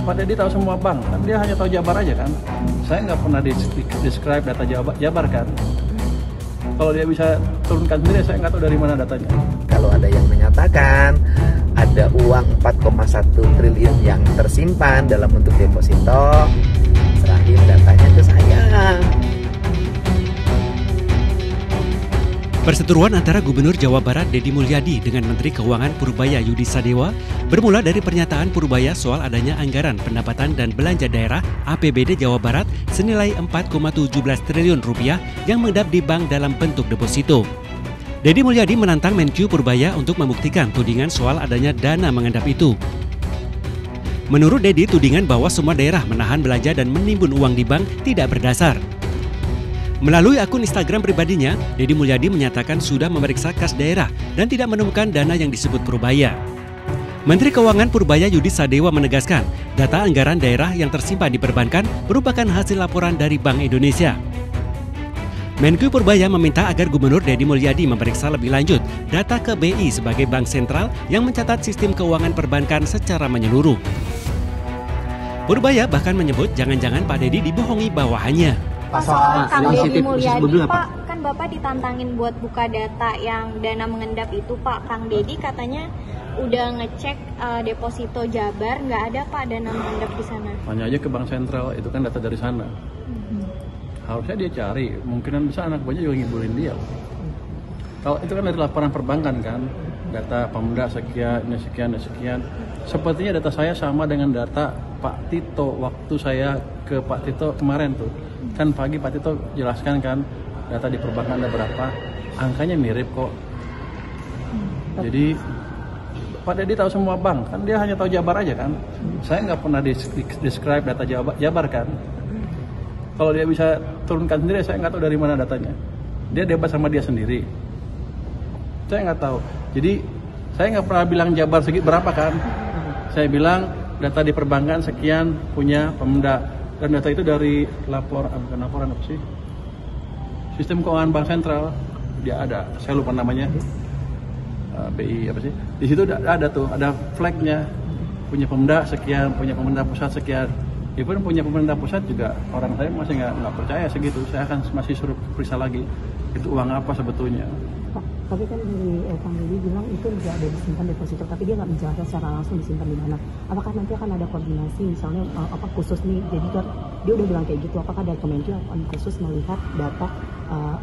Pak Deddy tahu semua bank, kan dia hanya tahu Jabar aja kan. Saya nggak pernah describe data Jabar kan. Kalau dia bisa turunkan sendiri, saya nggak tahu dari mana datanya. Kalau ada yang menyatakan ada uang 4,1 triliun yang tersimpan dalam bentuk deposito, serahin datanya ke saya. Perseteruan antara Gubernur Jawa Barat Deddy Mulyadi dengan Menteri Keuangan Purbaya Yudi Sadewa bermula dari pernyataan Purbaya soal adanya anggaran pendapatan dan belanja daerah APBD Jawa Barat senilai 4,17 triliun rupiah yang mengendap di bank dalam bentuk deposito. Deddy Mulyadi menantang Menkyu Purbaya untuk membuktikan tudingan soal adanya dana mengendap itu. Menurut Deddy, tudingan bahwa semua daerah menahan belanja dan menimbun uang di bank tidak berdasar. Melalui akun Instagram pribadinya, Deddy Mulyadi menyatakan sudah memeriksa kas daerah dan tidak menemukan dana yang disebut Purbaya. Menteri Keuangan Purbaya Yudi Sadewa menegaskan, data anggaran daerah yang tersimpan di perbankan merupakan hasil laporan dari Bank Indonesia. Menkyu Purbaya meminta agar Gubernur Deddy Mulyadi memeriksa lebih lanjut data ke BI sebagai bank sentral yang mencatat sistem keuangan perbankan secara menyeluruh. Purbaya bahkan menyebut jangan-jangan Pak Deddy dibohongi bawahannya. Soal Kang Deddy Mulyadi, Pak, kan Bapak ditantangin buat buka data yang dana mengendap itu, Pak. Kang Deddy katanya udah ngecek deposito Jabar, nggak ada Pak dana mengendap di sana. Tanya aja ke bank sentral, itu kan data dari sana. Harusnya dia cari, mungkinan bisa anak buahnya juga ngibulin dia. Kalau itu kan dari laporan perbankan kan, data Pemda sekian, sekian, sekian. Sepertinya data saya sama dengan data Pak Tito waktu saya ke Pak Tito kemarin tuh. Kan pagi Pak Tito jelaskan kan data di perbankan ada berapa, angkanya mirip kok. Jadi Pak Deddy tahu semua bank, kan dia hanya tahu Jabar aja kan. Saya nggak pernah describe data Jabar kan. Kalau dia bisa turunkan sendiri, saya nggak tahu dari mana datanya. Dia debat sama dia sendiri. Saya nggak tahu. Jadi saya nggak pernah bilang Jabar segi berapa kan. Saya bilang data di perbankan sekian punya Pemda. Dan data itu dari laporan apa sih? Sistem keuangan bank sentral. Dia ada, saya lupa namanya. BI apa sih? Di situ ada tuh, ada flagnya. Punya Pemda sekian, punya pemerintah pusat sekian. Even punya pemerintah pusat juga orang saya masih nggak percaya segitu. Saya akan masih suruh periksa lagi. Itu uang apa sebetulnya? Pak, tapi kan dari Kang Deddy bilang itu nggak ada disimpan deposito, tapi dia nggak menjelaskan secara langsung disimpan di mana. Apakah nanti akan ada koordinasi, misalnya apa khusus nih? Jadi kan dia udah bilang kayak gitu. Apakah ada Kemenkyu akan khusus melihat data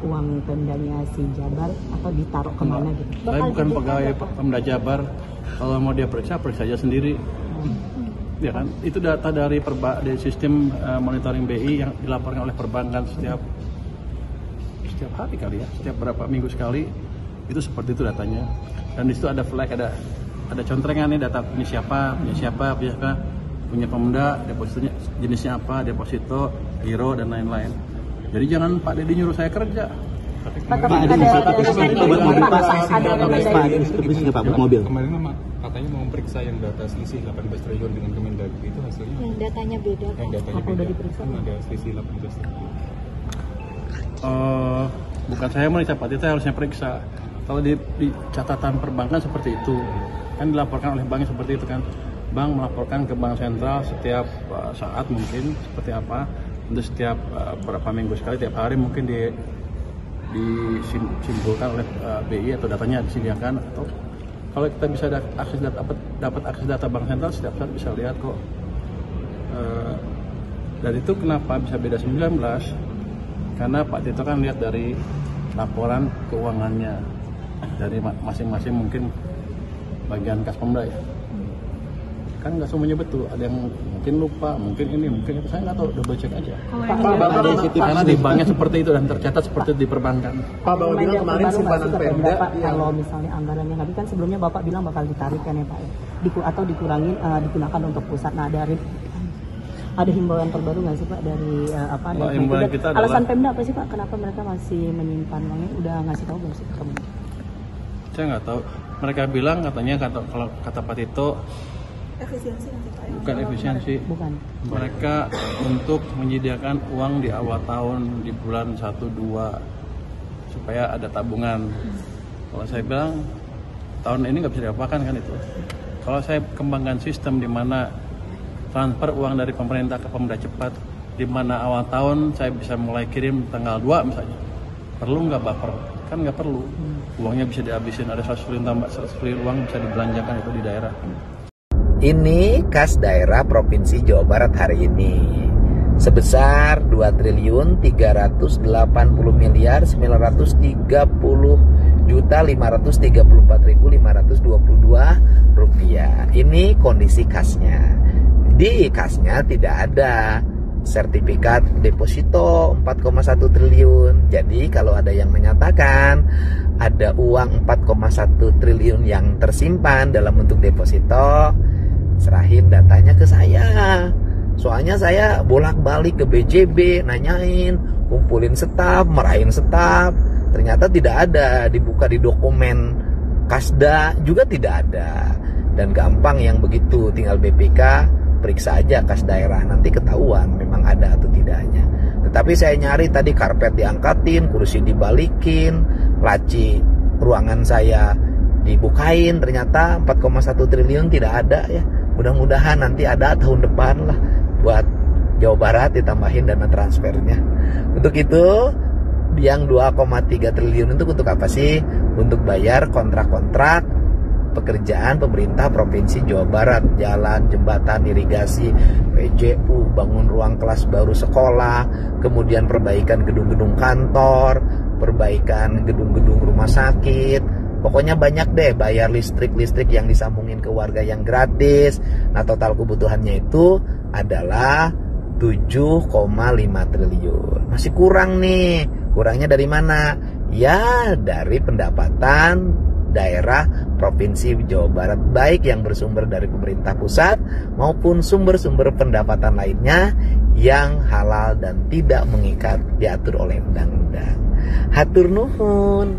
uang Pemdanya si Jabar atau ditaruh kemana gitu? Saya bukan pegawai Pemda Jabar. Kalau mau dia periksa aja sendiri. Ya kan, itu data dari sistem monitoring BI yang dilaporkan oleh perbankan setiap hari kali ya, setiap berapa minggu sekali, itu seperti itu datanya. Dan di situ ada flag, ada contrengan nih data punya siapa, punya Pemda, depositonya jenisnya apa, deposito, giro dan lain-lain. Jadi jangan Pak Deddy nyuruh saya kerja. Kemarin katanya mau periksa yang data selisih 18 triliun dengan Kemendagri, itu hasilnya yang datanya beda. Apa udah diperiksa? Ada selisih 18 triliun. Bukan saya meriksa, Pak Tito harusnya periksa. Kalau di catatan perbankan seperti itu, kan dilaporkan oleh banknya seperti itu kan. Bank melaporkan ke bank sentral setiap saat mungkin seperti apa, untuk setiap berapa minggu sekali, tiap hari mungkin disimpulkan oleh BI atau datanya disediakan. Atau kalau kita bisa dapat akses data bank sentral setiap saat bisa lihat kok. Dan itu kenapa bisa beda 19? Karena Pak Tito kan lihat dari laporan keuangannya dari masing-masing mungkin bagian kas Pemda ya. Kan nggak semuanya betul, ada yang mungkin lupa, mungkin ini, mungkin itu, saya nggak tahu, double check aja. Karena di banknya seperti itu dan tercatat seperti itu di perbankan. Pak, Bapak bilang kemarin simpanan Pemda kalau misalnya anggarannya habis, kan sebelumnya Bapak bilang bakal ditarik kan ya Pak ya, atau dikurangin digunakan untuk pusat. Nah, ada himbauan terbaru nggak sih Pak dari himbauan kita adalah, alasan Pemda apa sih Pak? Kenapa mereka masih menyimpan uangnya? Udah ngasih tahu belum sih ke Kementerian? Saya nggak tahu. Mereka bilang katanya kalau kata Pak Tito Efisiensi nanti Pak. Bukan efisiensi. Bukan. Mereka untuk menyediakan uang di awal tahun di bulan 1-2 supaya ada tabungan. Kalau saya bilang tahun ini nggak bisa diapakan kan itu. Kalau saya kembangkan sistem di mana transfer uang dari pemerintah ke Pemda cepat, di mana awal tahun saya bisa mulai kirim tanggal 2 misalnya. Perlu nggak baper? Kan nggak perlu. Uangnya bisa dihabisin, ada 100 triliun tambah 100 triliun uang bisa dibelanjakan itu di daerah. Ini kas daerah Provinsi Jawa Barat hari ini sebesar 2.380.930.534.000 rupiah. Ini kondisi kasnya. Di kasnya tidak ada sertifikat deposito 4,1 triliun. Jadi kalau ada yang menyatakan ada uang 4,1 triliun yang tersimpan dalam bentuk deposito, serahin datanya ke saya. Soalnya saya bolak-balik ke BJB, nanyain, kumpulin staf, merahin staf. Ternyata tidak ada, dibuka di dokumen Kasda juga tidak ada. Dan gampang yang begitu, tinggal BPK periksa aja kas daerah, nanti ketahuan memang ada atau tidaknya. Tetapi saya nyari tadi karpet diangkatin, kursi dibalikin, laci ruangan saya dibukain, ternyata 4,1 triliun tidak ada ya. Mudah-mudahan nanti ada tahun depan lah buat Jawa Barat ditambahin dana transfernya. Untuk itu yang 2,3 triliun itu untuk apa sih? Untuk bayar kontrak-kontrak pekerjaan pemerintah Provinsi Jawa Barat, jalan, jembatan, irigasi, PJU, bangun ruang kelas baru sekolah, kemudian perbaikan gedung-gedung kantor, perbaikan gedung-gedung rumah sakit. Pokoknya banyak deh, bayar listrik yang disambungin ke warga yang gratis. Nah, total kebutuhannya itu adalah 7,5 triliun. Masih kurang nih. Kurangnya dari mana? Ya, dari pendapatan daerah Provinsi Jawa Barat, baik yang bersumber dari pemerintah pusat maupun sumber-sumber pendapatan lainnya yang halal dan tidak mengikat, diatur oleh undang-undang. Hatur nuhun.